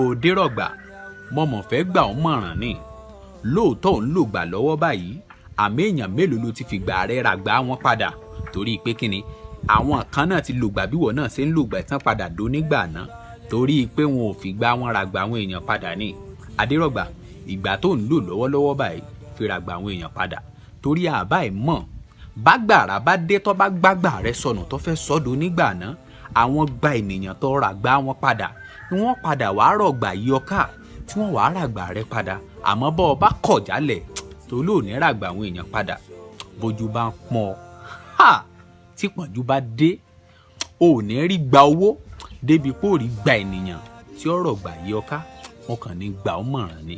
Òdérọ̀gbà mọ̀mọ́ fẹ́ gbà ọ́ mọ̀ràn ni lóòótọ́ ń lò gbà lọ́wọ́ báyìí àmọ́ èèyàn mélòó ló ti fi gbà rẹ̀ ra gbà wọn padà torí pé kíni àwọn kan náà ti lò gbà bí wọ́n náà ṣe ń lò gbà tán padà dó nígbà náà torí pé wọn ò fi gbà wọn ra gbà àwọn èèyàn padà ní Adérọ̀gbà ìgbà tó ń lò lọ́wọ́lọ́wọ́ báyìí fi ra gbà àwọn èèyàn padà torí àbá ẹ̀ mọ̀ bágbàrá bá dé tó bá gbàgbà rẹ sọnù tó fẹ́ sọ́dọ̀ nígbà náà àwọn gba ènìyàn tó ra gbà wọn padà wọ́n padà wàá rọ̀gbà yí ọká tí wọ́n wàá ràgbà rẹ padà àmọ́ bọ́ ọ bá kọ̀ jálẹ̀ tó lóòní ràgbà àwọn èèyàn padà bójú bá ń pọ́n ọ tí pọ̀njú bá dé ò ní rí gba owó débi pé ò rí gba ènìyàn tí ó rọ̀gbà yí ọká wọn kàn ní gbà ọ́ mọ̀ràn ni.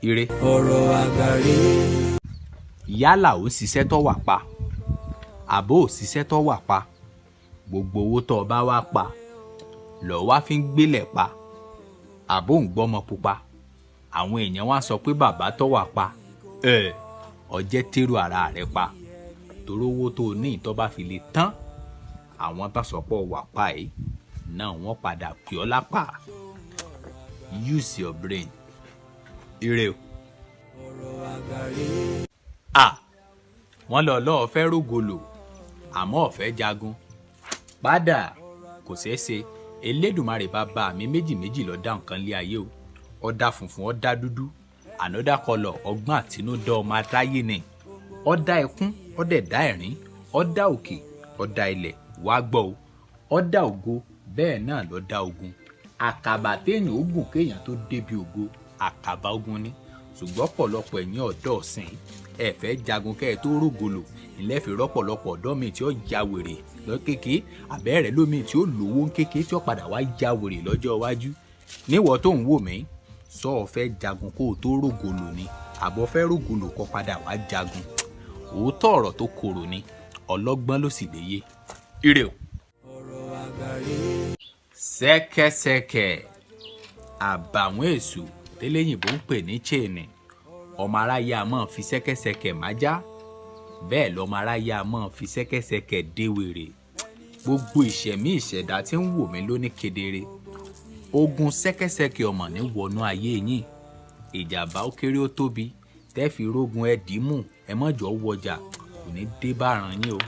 Ire. Ọ̀rọ̀ àgbàre. Yálà ó ṣiṣẹ́ tó wà pa àbó ò ṣiṣẹ́ tó wà pa gbogbo owó tó o bá wá pa lọ́ọ́ wá fi ń gbélẹ̀ pa àbó ń gbọ́mọ pupa àwọn èèyàn wá sọ pé bàbá tó wà pa ọjẹ́ tẹ́rù ara rẹ̀ pa torí owó tó o ní ìtọ́ bá fi lè tán àwọn bá sọ pé wà pa ẹ̀ náà wọ́n padà pè ọ́ lápá use your brain. Ire o. Ọ̀rọ̀ àgbàre. Wọ́n lọ́ọ́ fẹ́ rògolo àmọ́ ọ̀fẹ́ jagun padà kò ṣeé ṣe Elédùmarè bàbá mi méjì ló dá nǹkan lé ayé o ó dá funfun ó dá dúdú ànádà kọlọ ọgbọ́n àtinúdá ọmọ aráyé ni ó dá ẹkún ó dẹ̀ dá ẹ̀rín ó dá òkè ó dá ilẹ̀ wá gbọ́ o ó dá ògo bẹ́ẹ̀ náà ló dá ogun àkàbà téèyàn ó gùn kéèyàn tó débi ògo àkàbà ogun ni ṣùgbọ́n pọ̀lọpọ̀ ẹ̀yin ọ̀dọ́ ọ̀sìn ẹ fẹ́ jagun kẹ́ ẹ tó rògolo ilẹ̀ fi rọ́pọ̀lọpọ̀ ọ̀dọ́ mi tí ó ya wèrè lọ kéke àbẹ́rẹ́ lómi tí ó lówó kéke tí ó padà wá ya wèrè lọ́jọ́ iwájú níwọ̀ tó ń wò mí sọ ọ fẹ́ jagun kó o tó rògolo ni àbọ̀ fẹ́ rògolo kó padà wá jagun òótọ́ ọ̀rọ̀ tó korò ni ọlọ́gbọ́n ló sì lè yé. Ire o. Ọ̀rọ̀ àgbàre. Ṣẹ́kẹ́ṣẹkẹ̀ àbàwọ́n èṣù tẹ́lẹ̀yìnbó ń pè ní chain ọmọ aráyé a máa fi ṣẹ́kẹ́ṣẹkẹ̀ májá bẹ́ẹ̀ lọ́mọ aráyé a máa fi ṣẹ́kẹ́ṣẹkẹ̀ déwèrè gbogbo ìṣẹ̀mí ìṣẹ̀dá tí ń wò mí lóní kedere ogun ṣẹ́kẹ́ṣẹkẹ̀ ọmọ ní wọnú ayé yín ìjàmbá ó kéré ó tóbi tẹ́ fi rógun ẹ dìímù ẹ mọ̀jọ́ wọjà kò ní dé báràn yín o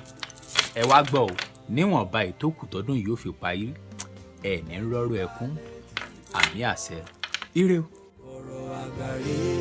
ẹ wá gbọ́ o níwọ̀nba ìtókù tọdún yìí ó fi parí ẹ ní rọ́rọ́ ẹkún àmì àṣẹ. Ire o. Ọ̀rọ̀ àgbàre.